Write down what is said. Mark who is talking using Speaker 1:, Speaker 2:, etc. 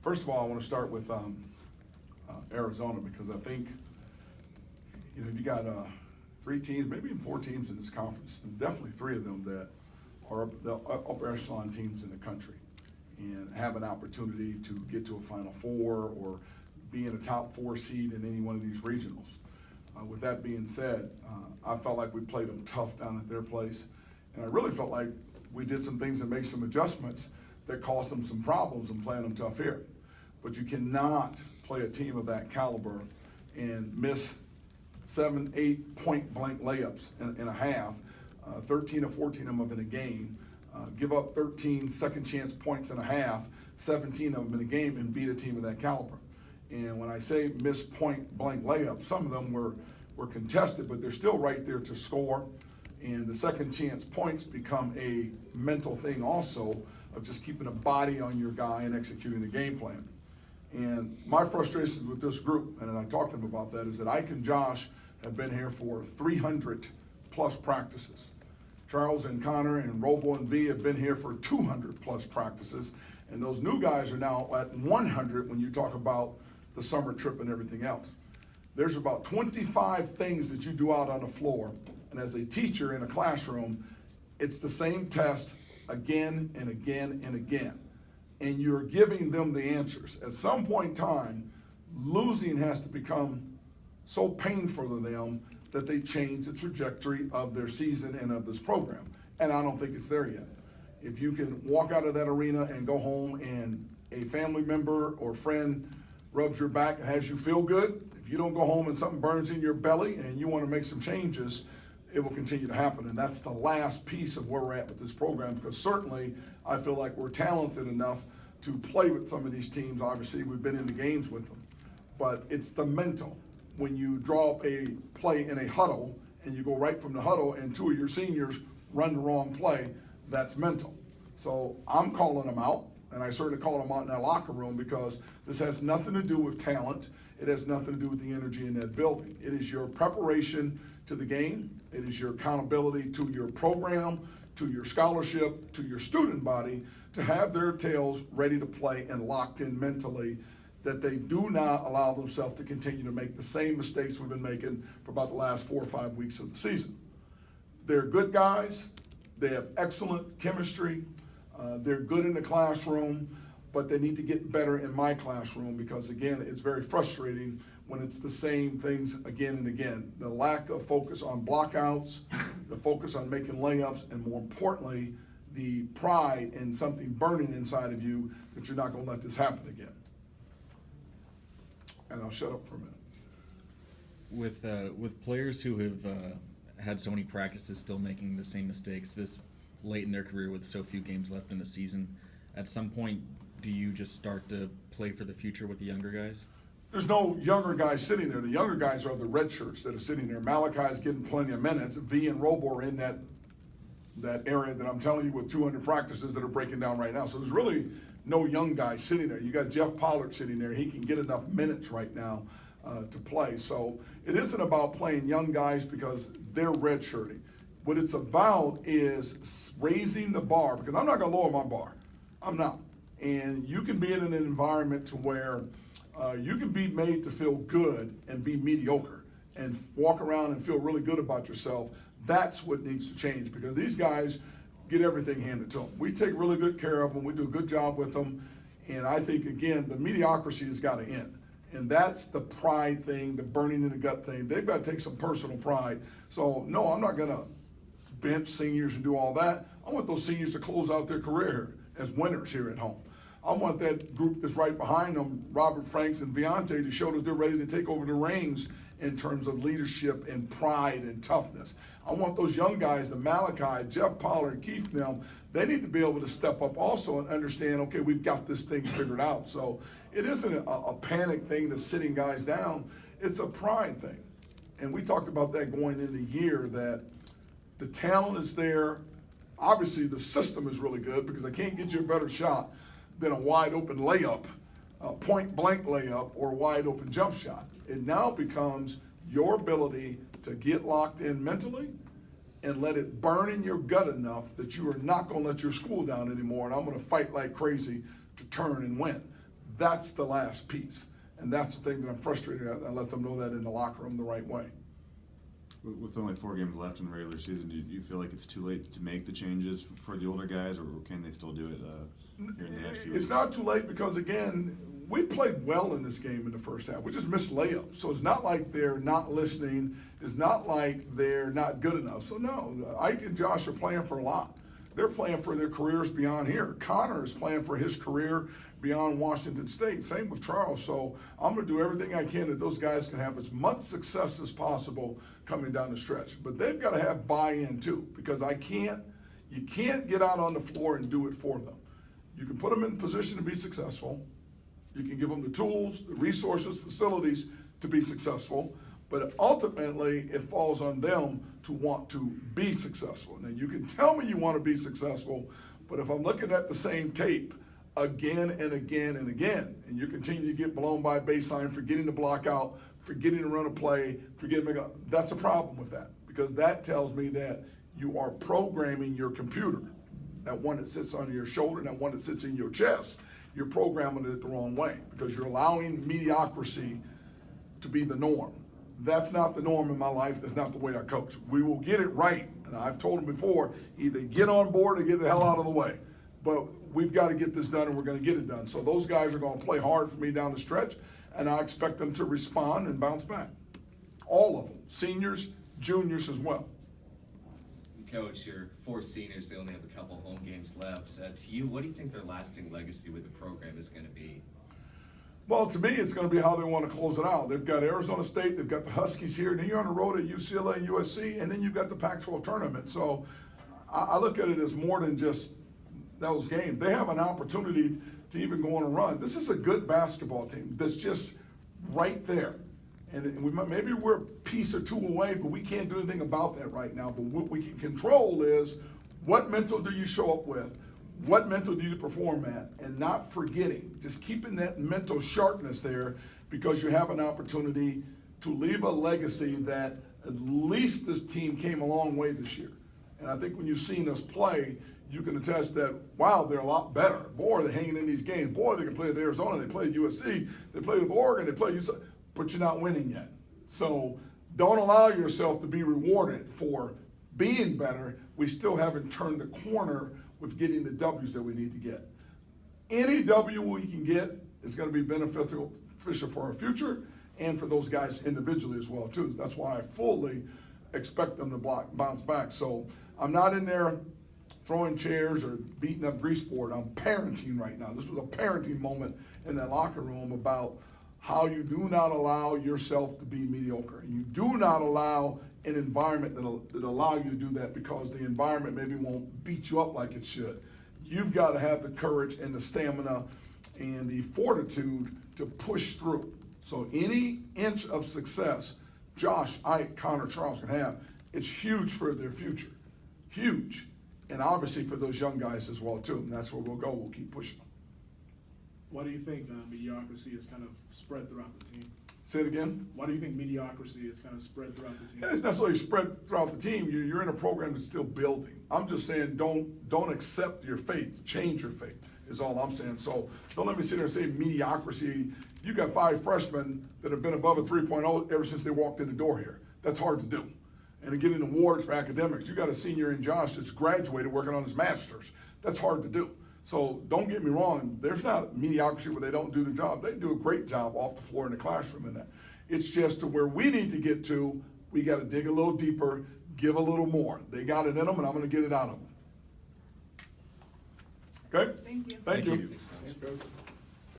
Speaker 1: First of all, I want to start with Arizona because I think, you got 3 teams, maybe even 4 teams in this conference. There's definitely 3 of them that are the upper echelon teams in the country and have an opportunity to get to a Final Four or be in a top 4 seed in any one of these regionals. With that being said, I felt like we played them tough down at their place, and I really felt like we did some things and made some adjustments that caused them some problems in playing them tough here. But you cannot play a team of that caliber and miss 7, 8 point blank layups in a half, 13 or 14 of them in a game, give up 13 second chance points in a half, 17 of them in a game, and beat a team of that caliber. And when I say miss point blank layups, some of them were contested, but they're still right there to score. And the second chance points become a mental thing also of just keeping a body on your guy and executing the game plan. And my frustrations with this group, and I talked to them about that, is that Ike and Josh have been here for 300 plus practices. Charles and Connor and Robo and V have been here for 200 plus practices. And those new guys are now at 100 when you talk about the summer trip and everything else. There's about 25 things that you do out on the floor, and as a teacher in a classroom, it's the same test again and again and again. And you're giving them the answers. At some point in time, losing has to become so painful to them that they change the trajectory of their season and of this program. And I don't think it's there yet. If you can walk out of that arena and go home and a family member or friend rubs your back and has you feel good, if you don't go home and something burns in your belly and you want to make some changes, it will continue to happen. And that's the last piece of where we're at with this program, because certainly I feel like we're talented enough to play with some of these teams. Obviously, we've been in the games with them. But it's the mental. When you draw up a play in a huddle and you go right from the huddle and 2 of your seniors run the wrong play, that's mental. So I'm calling them out, and I certainly call them out in that locker room, because this has nothing to do with talent. It has nothing to do with the energy in that building. It is your preparation to the game. It is your accountability to your program, to your scholarship, to your student body, to have their tails ready to play and locked in mentally, that they do not allow themselves to continue to make the same mistakes we've been making for about the last 4 or 5 weeks of the season. They're good guys. They have excellent chemistry. They're good in the classroom, but they need to get better in my classroom, because, again, it's very frustrating when it's the same things again and again. The lack of focus on blockouts, the focus on making layups, and more importantly, the pride in something burning inside of you that you're not going to let this happen again. And I'll shut up for a minute.
Speaker 2: With players who have had so many practices still making the same mistakes this late in their career with so few games left in the season, at some point, do you just start to play for the future with the younger guys?
Speaker 1: There's no younger guys sitting there. The younger guys are the red shirts that are sitting there. Malachi's getting plenty of minutes. V and Robo are in that area that I'm telling you, with 200 practices that are breaking down right now. So there's really no young guys sitting there. You got Jeff Pollard sitting there. He can get enough minutes right now to play. So it isn't about playing young guys because they're redshirting. What it's about is raising the bar, because I'm not going to lower my bar. I'm not. And you can be in an environment to where you can be made to feel good and be mediocre and walk around and feel really good about yourself. That's what needs to change, because these guys get everything handed to them. We take really good care of them. We do a good job with them. And I think, again, the mediocrity has got to end. And that's the pride thing, the burning in the gut thing. They've got to take some personal pride. So, no, I'm not going to bench seniors and do all that. I want those seniors to close out their career as winners here at home. I want that group that's right behind them, Robert Franks and Viante, to show that they're ready to take over the reins in terms of leadership and pride and toughness. I want those young guys, the Malachi, Jeff Pollard, Keith, them, they need to be able to step up also and understand, okay, we've got this thing figured out. So it isn't a panic thing that's sitting guys down. It's a pride thing. And we talked about that going into the year, that the talent is there. Obviously, the system is really good, because I can't get you a better shot than a wide open layup, a point blank layup, or a wide open jump shot. It now becomes your ability to get locked in mentally and let it burn in your gut enough that you are not going to let your school down anymore, and I'm going to fight like crazy to turn and win. That's the last piece. And that's the thing that I'm frustrated at. I let them know that in the locker room the right way.
Speaker 3: With only 4 games left in the regular season, do you feel like it's too late to make the changes for the older guys, or can they still do it here in the next few weeks?
Speaker 1: It's not too late because, again, we played well in this game in the first half. We just missed layups. So it's not like they're not listening. It's not like they're not good enough. So, no, Ike and Josh are playing for a lot. They're playing for their careers beyond here. Connor is playing for his career beyond Washington State. Same with Charles. So I'm going to do everything I can that those guys can have as much success as possible coming down the stretch. But they've got to have buy-in too, because you can't get out on the floor and do it for them. You can put them in position to be successful. You can give them the tools, the resources, facilities to be successful. But ultimately, it falls on them to want to be successful. Now, you can tell me you want to be successful, but if I'm looking at the same tape again and again and again, and you continue to get blown by baseline, forgetting to block out, forgetting to run a play, forgetting to make a, that's a problem with that, because that tells me that you are programming your computer, that one that sits on your shoulder and that one that sits in your chest. You're programming it the wrong way because you're allowing mediocrity to be the norm. That's not the norm in my life. That's not the way I coach. We will get it right. And I've told them before, either get on board or get the hell out of the way. But we've got to get this done, and we're going to get it done. So those guys are going to play hard for me down the stretch, and I expect them to respond and bounce back. All of them, seniors, juniors as well.
Speaker 4: Coach, your 4 seniors, they only have a couple home games left. To you, what do you think their lasting legacy with the program is going to be?
Speaker 1: Well, to me, it's going to be how they want to close it out. They've got Arizona State, they've got the Huskies here, and then you're on the road at UCLA and USC, and then you've got the Pac-12 tournament. So I look at it as more than just those games. They have an opportunity to even go on a run. This is a good basketball team that's just right there. And maybe we're a piece or two away, but we can't do anything about that right now. But what we can control is what mental do you show up with? What mental do you perform at? And not forgetting, just keeping that mental sharpness there, because you have an opportunity to leave a legacy that at least this team came a long way this year. And I think when you've seen us play, you can attest that, wow, they're a lot better. Boy, they're hanging in these games. Boy, they can play with Arizona. They play with USC. They play with Oregon. They play UCLA. But you're not winning yet. So don't allow yourself to be rewarded for being better. We still haven't turned the corner with getting the W's that we need to get. Any W we can get is going to be beneficial for our future and for those guys individually as well, too. That's why I fully expect them to bounce back. So I'm not in there throwing chairs or beating up grease board. I'm parenting right now. This was a parenting moment in that locker room about how you do not allow yourself to be mediocre. You do not allow an environment that allow you to do that, because the environment maybe won't beat you up like it should. You've got to have the courage and the stamina and the fortitude to push through. So any inch of success Josh, Ike, Connor, Charles can have, it's huge for their future. Huge. And obviously for those young guys as well, too. And that's where we'll go. We'll keep pushing them.
Speaker 5: Why do you think mediocrity is kind of spread throughout the team?
Speaker 1: Say it again.
Speaker 5: Why do you think mediocrity is kind of spread throughout the team?
Speaker 1: It's necessarily spread throughout the team. You're in a program that's still building. I'm just saying don't accept your fate. Change your fate is all I'm saying. So don't let me sit there and say mediocrity. You got 5 freshmen that have been above a 3.0 ever since they walked in the door here. That's hard to do. And to get an awards for academics, you got a senior in Josh that's graduated working on his master's. That's hard to do. So don't get me wrong, there's not mediocrity where they don't do the job. They do a great job off the floor in the classroom and that. It's just to where we need to get to, we got to dig a little deeper, give a little more. They got it in them, and I'm going to get it out of them. Okay?
Speaker 6: Thank you.
Speaker 1: Thank you.
Speaker 4: Thanks, Coach.
Speaker 5: Thanks, Coach.